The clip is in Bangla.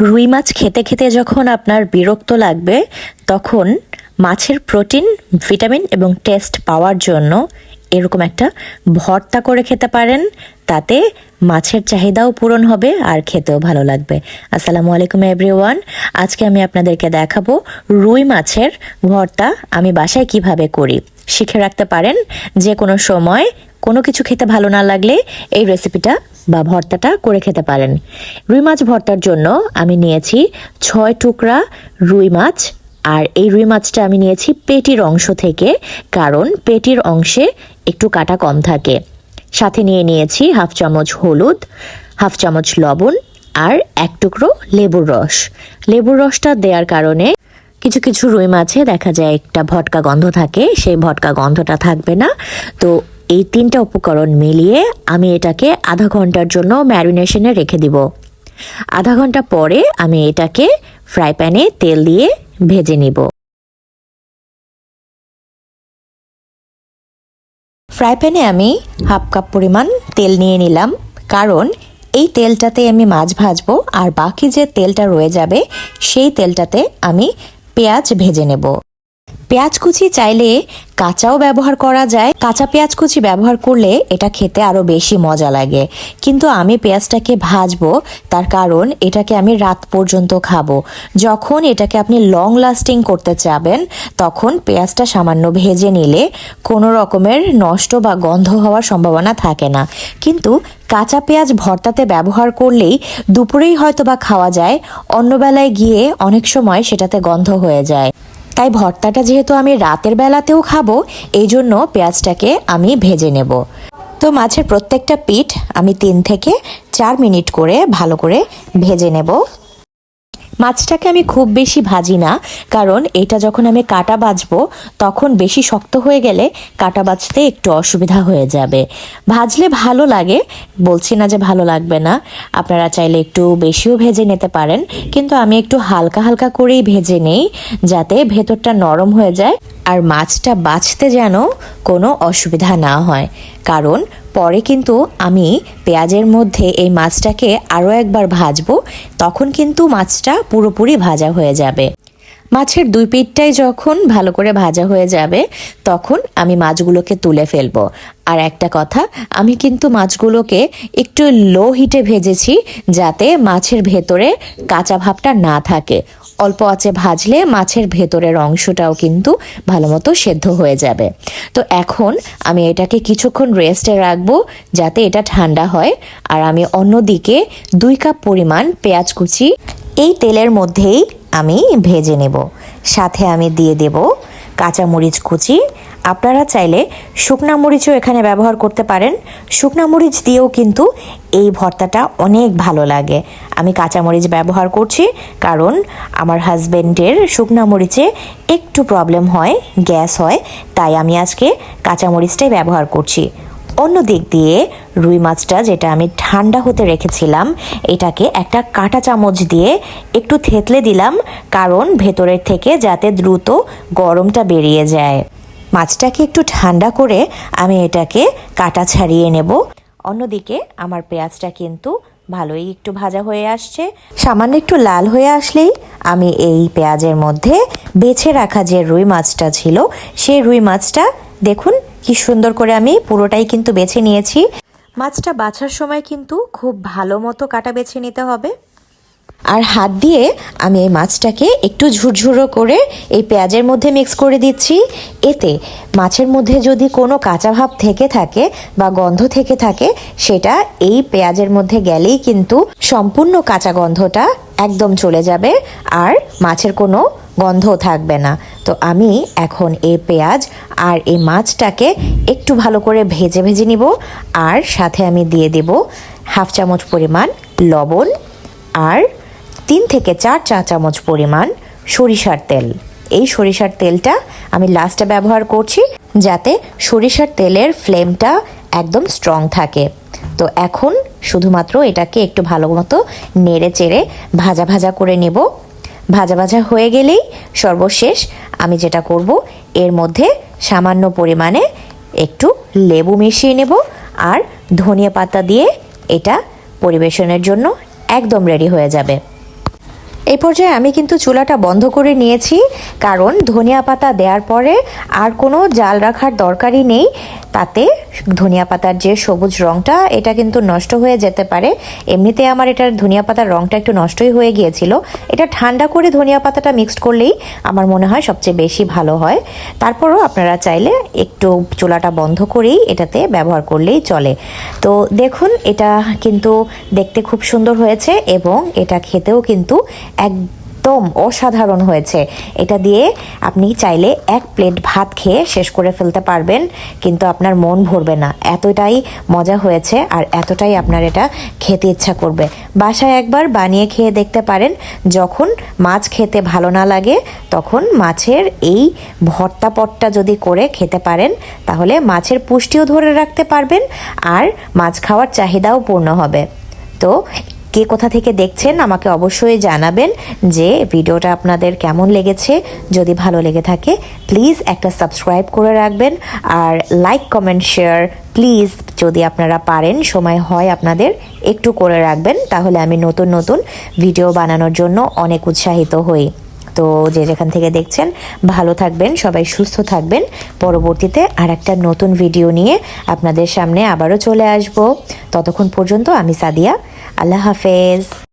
রুই মাছ খেতে খেতে যখন আপনার বিরক্ত লাগবে তখন মাছের প্রোটিন, ভিটামিন এবং টেস্ট পাওয়ার জন্য এরকম একটা ভর্তা করে খেতে পারেন। তাতে মাছের চাহিদাও পূরণ হবে আর খেতেও ভালো লাগবে। আসসালামু আলাইকুম এভরিওয়ান, আজকে আমি আপনাদেরকে দেখাবো রুই মাছের ভর্তা আমি বাসায় কিভাবে করি। শিখে রাখতে পারেন, যে কোনো সময় কোনো কিছু খেতে ভালো না লাগলে এই রেসিপিটা বা ভর্তাটা করে খেতে পারেন। রুই মাছ ভর্তার জন্য আমি নিয়েছি 6 টুকরা রুই মাছ, আর এই রুই মাছটা আমি নিয়েছি পেটির অংশ থেকে, কারণ পেটির অংশে একটু কাটা কম থাকে। সাথে নিয়েছি হাফ চামচ হলুদ, হাফ চামচ লবণ আর 1 টুকরো লেবুর রস। লেবুর রসটা দেওয়ার কারণে কিছু কিছু রুই মাছে দেখা যায় একটা ভটকা গন্ধ থাকে, সেই ভটকা গন্ধটা থাকবে না। তো এই 3টা উপকরণ মিলিয়ে আমি এটাকে আধা ঘন্টার জন্য ম্যারিনেশনে রেখে দিব। আধা ঘন্টা পরে আমি এটাকে ফ্রাই প্যানে তেল দিয়ে ভেজে নিব। ফ্রাই প্যানে আমি হাফ কাপ পরিমাণ তেল নিয়ে নিলাম, কারণ এই তেলটাতে আমি মাছ ভাজবো আর বাকি যে তেলটা রয়ে যাবে সেই তেলটাতে আমি পেঁয়াজ ভেজে নেব। পেঁয়াজ কুচি চাইলে কাঁচাও ব্যবহার করা যায়, কাঁচা পেঁয়াজ কুচি ব্যবহার করলে এটা খেতে আরও বেশি মজা লাগে। কিন্তু আমি পেঁয়াজটাকে ভাজবো, তার কারণ এটাকে আমি রাত পর্যন্ত খাবো। যখন এটাকে আপনি লং লাস্টিং করতে চাবেন তখন পেঁয়াজটা সামান্য ভেজে নিলে কোনো রকমের নষ্ট বা গন্ধ হওয়ার সম্ভাবনা থাকে না। কিন্তু কাঁচা পেঁয়াজ ভর্তাতে ব্যবহার করলেই দুপুরেই হয়তো বা খাওয়া যায়, অন্য বেলায় গিয়ে অনেক সময় সেটাতে গন্ধ হয়ে যায়। তাই ভর্তাটা যেহেতু আমি রাতের বেলাতেও খাবো, এই জন্য পেঁয়াজটাকে আমি ভেজে নেব। তো মাছের প্রত্যেকটা পিঠ আমি 3 থেকে 4 মিনিট করে ভালো করে ভেজে নেব। মাছটাকে আমি খুব বেশি ভাজি না, কারণ এটা যখন আমি কাটা বাছবো তখন বেশি শক্ত হয়ে গেলে কাটা বাছতে একটু অসুবিধা হয়ে যাবে। ভাজলে ভালো লাগে, বলছি না যে ভালো লাগবে না, আপনারা চাইলে একটু বেশিও ভেজে নিতে পারেন, কিন্তু আমি একটু হালকা হালকা করেই ভেজে নেই যাতে ভেতরটা নরম হয়ে যায় আর মাছটা বাছতে যেন কোনো অসুবিধা না হয়। কারণ পরে কিন্তু আমি পেঁয়াজের মধ্যে এই মাছটাকে আরও একবার ভাজবো, তখন কিন্তু মাছটা পুরোপুরি ভাজা হয়ে যাবে। মাছের 2 পিঠটাই যখন ভালো করে ভাজা হয়ে যাবে তখন আমি মাছগুলোকে তুলে ফেলবো। আর একটা কথা, আমি কিন্তু মাছগুলোকে একটু লো হিটে ভেজেছি যাতে মাছের ভেতরে কাঁচা ভাবটা না থাকে। অল্প আঁচে ভাজলে মাছের ভেতরের অংশটাও কিন্তু ভালো মতো সেদ্ধ হয়ে যাবে। তো এখন আমি এটাকে কিছুক্ষণ রেস্টে রাখবো যাতে এটা ঠান্ডা হয়। আর আমি অন্যদিকে 2 কাপ পরিমাণ পেঁয়াজ কুচি এই তেলের মধ্যেই আমি ভেজে নেব। সাথে আমি দিয়ে দেব কাঁচামরিচ কুচি। আপনারা চাইলে শুকনা মরিচও এখানে ব্যবহার করতে পারেন, শুকনা মরিচ দিয়েও কিন্তু এই ভর্তাটা অনেক ভালো লাগে। আমি কাঁচামরিচ ব্যবহার করছি কারণ আমার হাজবেন্ডের শুকনা মরিচে একটু প্রবলেম হয়, গ্যাস হয়, তাই আমি আজকে কাঁচামরিচটাই ব্যবহার করছি। অন্য দিক দিয়ে রুই মাছটা যেটা আমি ঠান্ডা হতে রেখেছিলাম এটাকে একটা কাঁটা চামচ দিয়ে একটু থেতলে দিলাম, কারণ ভেতরের থেকে যাতে দ্রুত গরমটা বেরিয়ে যায়। মাছটাকে একটু ঠান্ডা করে আমি এটাকে কাটা ছাড়িয়ে নেব। অন্যদিকে আমার পেঁয়াজটা কিন্তু ভালোই একটু ভাজা হয়ে আসছে। সামান্য একটু লাল হয়ে আসলেই আমি এই পেঁয়াজের মধ্যে বেছে রাখা যে রুই মাছটা ছিল সেই রুই মাছটা, দেখুন কি সুন্দর করে আমি পুরোটাই কিন্তু বেছে নিয়েছি। মাছটা বাছার সময় কিন্তু খুব ভালো মতো কাটা বেছে নিতে হবে। আর হাত দিয়ে আমি এই মাছটাকে একটু ঝুরঝুরো করে এই পেঁয়াজের মধ্যে মিক্স করে দিচ্ছি। এতে মাছের মধ্যে যদি কোনো কাঁচা ভাব থেকে থাকে বা গন্ধ থেকে থাকে সেটা এই পেঁয়াজের মধ্যে গেলেই কিন্তু সম্পূর্ণ কাঁচা গন্ধটা একদম চলে যাবে আর মাছের কোনো গন্ধও থাকবে না। তো আমি এখন এই পেঁয়াজ আর এই মাছটাকে একটু ভালো করে ভেজে ভেজে নিব। আর সাথে আমি দিয়ে দেব হাফ চামচ পরিমাণ লবণ আর 3 থেকে 4 চা চামচ পরিমাণ সরিষার তেল। এই সরিষার তেলটা আমি লাস্টে ব্যবহার করছি যাতে সরিষার তেলের ফ্লেমটা একদম স্ট্রং থাকে। তো এখন শুধুমাত্র এটাকে একটু ভালো মতো নেড়ে চেড়ে ভাজা ভাজা করে নেব। ভাজা ভাজা হয়ে গেলেই সর্বশেষ আমি যেটা করব, এর মধ্যে সামান্য পরিমাণে একটু লেবু মিশিয়ে নেব আর ধনিয়া পাতা দিয়ে এটা পরিবেশনের জন্য একদম রেডি হয়ে যাবে। এই পর্যায়ে আমি কিন্তু চুলাটা বন্ধ করে নিয়েছি, কারণ ধনিয়া পাতা দেওয়ার পরে আর কোনো জাল রাখার দরকারই নেই। তাতে ধনিয়া পাতার যে সবুজ রঙটা এটা কিন্তু নষ্ট হয়ে যেতে পারে। এমনিতে আমার এটার ধনিয়া পাতার রঙটা একটু নষ্টই হয়ে গিয়েছিল। এটা ঠান্ডা করে ধনিয়া পাতাটা মিক্সড করলেই আমার মনে হয় সবচেয়ে বেশি ভালো হয়। তারপরও আপনারা চাইলে একটু চুলাটা বন্ধ করেই এটাতে ব্যবহার করলেই চলে। তো দেখুন, এটা কিন্তু দেখতে খুব সুন্দর হয়েছে এবং এটা খেতেও কিন্তু একদম অসাধারণ হয়েছে। এটা দিয়ে আপনি চাইলে এক প্লেট ভাত খেয়ে শেষ করে ফেলতে পারবেন, কিন্তু আপনার মন ভরবে না। এতটাই মজা হয়েছে আর এতটাই আপনার এটা খেতে ইচ্ছা করবে। বাসায় একবার বানিয়ে খেয়ে দেখতে পারেন। যখন মাছ খেতে ভালো না লাগে তখন মাছের এই ভর্তা যদি করে খেতে পারেন, তাহলে মাছের পুষ্টিও ধরে রাখতে পারবেন আর মাছ খাওয়ার চাহিদাও পূর্ণ হবে। তো কে কোথা থেকে দেখছেন আমাকে অবশ্যই জানাবেন যে ভিডিওটা আপনাদের কেমন লেগেছে। যদি ভালো লেগে থাকে প্লিজ একটা সাবস্ক্রাইব করে রাখবেন, আর লাইক কমেন্ট শেয়ার প্লিজ যদি আপনারা পারেন, সময় হয় আপনাদের, একটু করে রাখবেন। তাহলে আমি নতুন নতুন ভিডিও বানানোর জন্য অনেক উৎসাহিত হই। তো যে যেখান থেকে দেখছেন ভালো থাকবেন, সবাই সুস্থ থাকবেন। পরবর্তীতে আর একটা নতুন ভিডিও নিয়ে আপনাদের সামনে আবারও চলে আসব। ততক্ষণ পর্যন্ত আমি সাদিয়া, আল্লাহ হাফেজ।